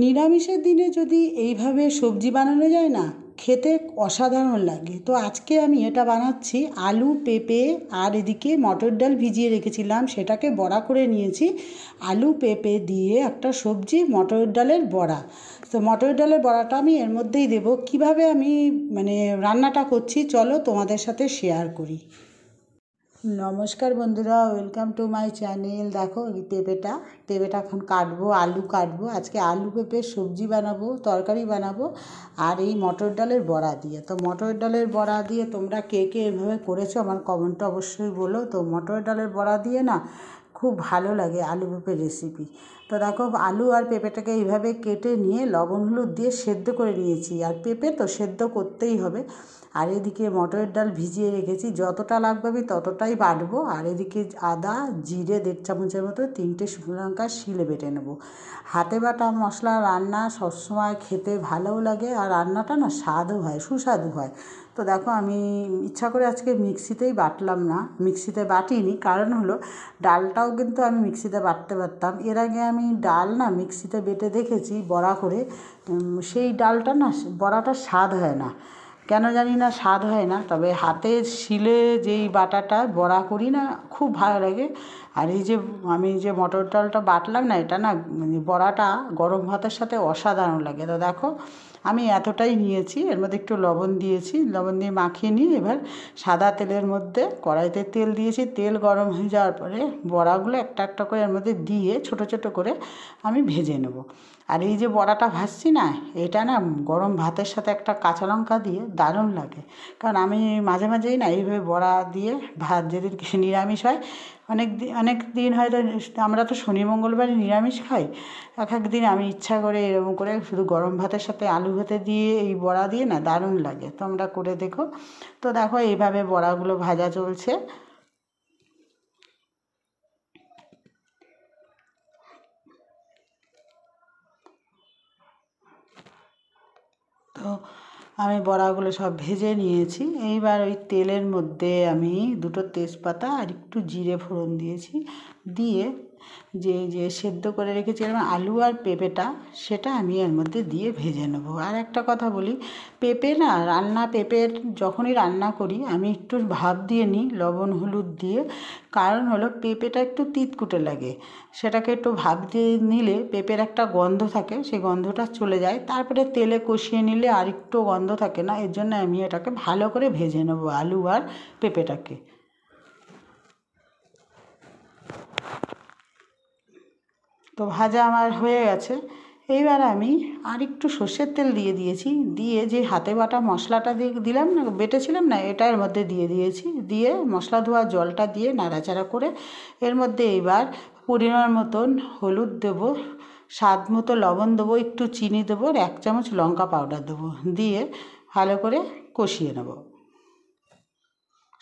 নিরামিষের দিনে যদি এইভাবে সবজি বানানো যায় না, খেতে অসাধারণ লাগে। তো আজকে আমি এটা বানাচ্ছি। আলু, পেঁপে আর এদিকে মটর ডাল ভিজিয়ে রেখেছিলাম, সেটাকে বড়া করে নিয়েছি। আলু পেঁপে দিয়ে একটা সবজি, মটর ডালের বড়া। তো মটর ডালের বড়াটা আমি এর মধ্যেই দেবো। কিভাবে আমি রান্নাটা করছি চলো তোমাদের সাথে শেয়ার করি। নমস্কার বন্ধুরা, ওয়েলকাম টু মাই চ্যানেল। দেখো এই পেঁপেটা এখন কাটবো, আলু কাটবো। আজকে আলু পেঁপের সবজি বানাবো, তরকারি বানাবো। আর এই মটর ডালের বড়া দিয়ে। তো মটর ডালের বড়া দিয়ে তোমরা কে কে এভাবে করেছো আমার কমেন্টে অবশ্যই বলো। তো মটর ডালের বড়া দিয়ে না খুব ভালো লাগে আলু পেঁপের রেসিপি। তো দেখো আলু আর পেঁপেটাকে এইভাবে কেটে নিয়ে লবণ হলুদ দিয়ে সেদ্ধ করে নিয়েছি। আর পেঁপে তো সেদ্ধ করতেই হবে। আর এদিকে মটরের ডাল ভিজিয়ে রেখেছি, যতটা লাগবে আমি ততটাই বাটবো। আর এদিকে আদা জিরে 1.5 চামচের মতো, 3টে শুকনো লঙ্কা শিলে বেটে নেবো। হাতে বাটা মশলা রান্না সবসময় খেতে ভালোও লাগে, আর রান্নাটা না স্বাদও হয়, সুস্বাদু হয়। তো দেখো আমি ইচ্ছা করে আজকে মিক্সিতেই বাটলাম না, মিক্সিতে বাটিনি। কারণ হলো ডালটাও কিন্তু আমি মিক্সিতে বাটতে পারতাম। এর আগে আমি ডাল না মিক্সিতে বেটে দেখেছি বড়া করে, সেই ডালটা না বড়াটা স্বাদ হয় না, কেন জানি না স্বাদ হয় না। তবে হাতের শিলে যেই বাটাটা বড়া করি না খুব ভালো লাগে। আর এই যে আমি যে মটর ডালটা বাটলাম না, এটা না বড়াটা গরম ভাতের সাথে অসাধারণ লাগে। তো দেখো আমি এতটাই নিয়েছি, এর মধ্যে একটু লবণ দিয়েছি, লবণ দিয়ে মাখিয়ে নিয়ে এবার সাদা তেলের মধ্যে কড়াইতে তেল দিয়েছি। তেল গরম হয়ে যাওয়ার পরে বড়াগুলো একটা একটা করে এর মধ্যে দিয়ে ছোটো ছোটো করে আমি ভেজে নেব। আর এই যে বড়াটা ভাজছি না, এটা না গরম ভাতের সাথে একটা কাঁচা লঙ্কা দিয়ে দারুণ লাগে। কারণ আমি মাঝে মাঝেই না এইভাবে বড়া দিয়ে ভাত, যেদিনকে নিরামিষ হয়, অনেক দিন হয়তো আমরা তো শনি মঙ্গলবারে নিরামিষ খাই, এক এক দিন আমি ইচ্ছা করে এরকম করে শুধু গরম ভাতের সাথে আলু ভাতে দিয়ে এই বড়া দিয়ে না দারুণ লাগে। তোমরা করে দেখো। তো দেখো এইভাবে বড়াগুলো ভাজা চলছে। তো আমি বড়াগুলো সব ভেজে নিয়েছি। এইবার ওই তেলের মধ্যে আমি 2টো তেজপাতা আর একটু জিরে ফোড়ন দিয়েছি। দিয়ে যে সেদ্ধ করে রেখেছিলাম আলু আর পেঁপেটা, সেটা আমি এর মধ্যে দিয়ে ভেজে নেবো। আর একটা কথা বলি, পেঁপের যখনই রান্না করি আমি একটু ভাপ দিয়ে নিই লবণ হলুদ দিয়ে। কারণ হলো পেঁপেটা একটু তিতকুটে লাগে, সেটাকে একটু ভাপ দিয়ে নিলে পেঁপের একটা গন্ধ থাকে, সেই গন্ধটা চলে যায়। তারপরে তেলে কষিয়ে নিলে আর একটু গন্ধ থাকে না। এর জন্য আমি এটাকে ভালো করে ভেজে নেবো আলু আর পেঁপেটাকে। তো ভাজা আমার হয়ে গেছে। এইবার আমি আর একটু সর্ষের তেল দিয়ে দিয়েছি। দিয়ে যে হাতে বাটা মশলাটা দিলাম না, বেটেছিলাম না, এটা এর মধ্যে দিয়ে দিয়েছি। দিয়ে মশলা ধোয়া জলটা দিয়ে নাড়াচাড়া করে এর মধ্যে এবার পরিমাণ মতন হলুদ দেবো, স্বাদ মতো লবণ দেবো, একটু চিনি দেবো, আর 1 চামচ লঙ্কা পাউডার দেবো। দিয়ে ভালো করে কষিয়ে নেবো।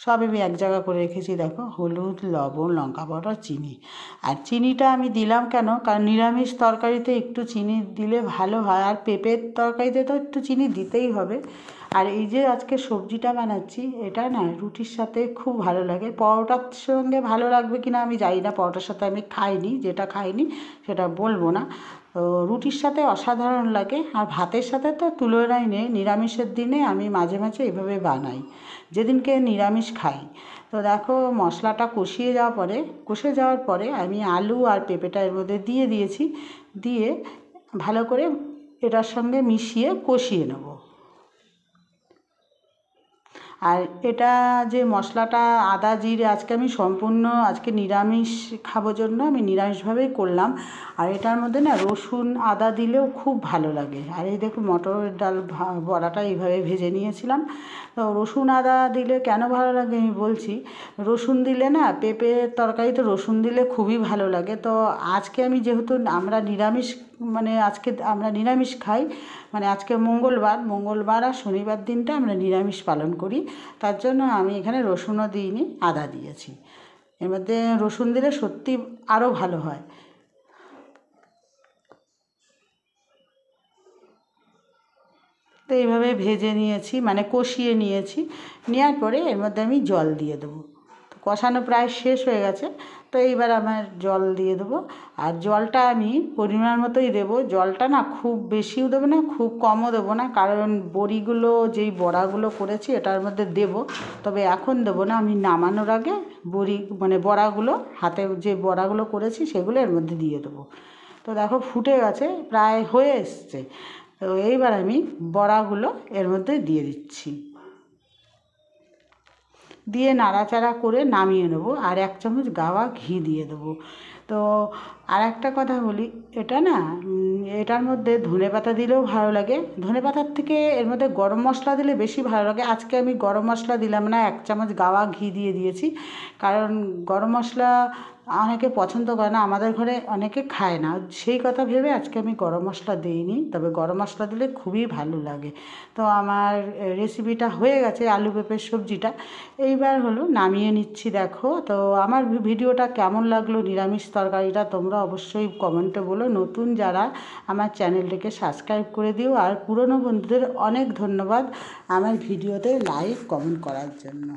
সব আমি এক জায়গা করে রেখেছি। দেখো হলুদ লবণ লঙ্কা পাউডার চিনি। আর চিনিটা আমি দিলাম কেন, কারণ নিরামিষ তরকারিতে একটু চিনি দিলে ভালো হয়, আর পেঁপের তরকারিতে তো একটু চিনি দিতেই হবে। আর এই যে আজকে সবজিটা বানাচ্ছি, এটা না রুটির সাথে খুব ভালো লাগে। পরোটার সঙ্গে ভালো লাগবে কি না আমি জানি না, পরোটার সাথে আমি খাইনি, যেটা খাইনি সেটা বলবো না। তো রুটির সাথে অসাধারণ লাগে। আর ভাতের সাথে তো তুলনাই নেই। নিরামিষের দিনে আমি মাঝে মাঝে এভাবে বানাই, যেদিনকে নিরামিষ খাই। তো দেখো মশলাটা কষে যাওয়ার পরে আমি আলু আর পেঁপেটা এর মধ্যে দিয়ে দিয়েছি। দিয়ে ভালো করে এটার সঙ্গে মিশিয়ে কষিয়ে নেব। আর এটা যে মশলাটা আদা জিরে, আজকে নিরামিষ খাবো জন্য আমি নিরামিষভাবেই করলাম। আর এটার মধ্যে না রসুন আদা দিলেও খুব ভালো লাগে। আর এই দেখুন মটরের ডাল বড়াটা এইভাবে ভেজে নিয়েছিলাম। তো রসুন আদা দিলে কেন ভালো লাগে আমি বলছি। রসুন দিলে না পেঁপের তরকারিতে রসুন দিলে খুবই ভালো লাগে। তো আজকে আমি যেহেতু আজকে আমরা নিরামিষ খাই, আজকে মঙ্গলবার আর শনিবার দিনটা আমরা নিরামিষ পালন করি। তার জন্য আমি এখানে রসুনও দিইনি, আদা দিয়েছি। এর মধ্যে রসুন দিলে সত্যি আরও ভালো হয়। তো এইভাবে ভেজে নিয়েছি, কষিয়ে নিয়েছি। নেওয়ার পরে এর মধ্যে আমি জল দিয়ে দেবো। তো কষানো প্রায় শেষ হয়ে গেছে। তো এইবার আমার জল দিয়ে দেবো, আর জলটা আমি পরিমাণ মতোই দেবো। জলটা না খুব বেশিও দেবো না, খুব কমও দেবো না, কারণ বড়িগুলো যেই বড়াগুলো করেছি এটার মধ্যে দেবো, তবে এখন দেবো না, আমি নামানোর আগে বড়াগুলো হাতে যে বড়াগুলো করেছি সেগুলো এর মধ্যে দিয়ে দেবো। তো দেখো ফুটে গেছে, প্রায় হয়ে এসছে। তো এইবার আমি বড়াগুলো এর মধ্যে দিয়ে দিচ্ছি, দিয়ে নাড়াচাড়া করে নামিয়ে নেবো, আর 1 চামচ গাওয়া ঘি দিয়ে দেবো। তো আর একটা কথা বলি, এটা না এটার মধ্যে ধনেপাতা দিলেও ভালো লাগে, ধনেপাতার থেকে এর মধ্যে গরম মশলা দিলে বেশি ভালো লাগে। আজকে আমি গরম মশলা দিলাম না, 1 চামচ গাওয়া ঘি দিয়ে দিয়েছি, কারণ গরম মশলা অনেকে পছন্দ করে না, আমাদের ঘরে অনেকে খায় না, সেই কথা ভেবে আজকে আমি গরম মশলা দিইনি, তবে গরম মশলা দিলে খুবই ভালো লাগে। তো আমার রেসিপিটা হয়ে গেছে, আলু পেঁপের সবজিটা। এইবার হলো নামিয়ে নিচ্ছি। দেখো, তো আমার ভিডিওটা কেমন লাগলো নিরামিষ তরকারিটা তোমরা অবশ্যই কমেন্টে বলো। নতুন যারা আমার চ্যানেলটিকে সাবস্ক্রাইব করে দিও, আর পুরনো বন্ধুদের অনেক ধন্যবাদ আমার ভিডিওতে লাইক কমেন্ট করার জন্য।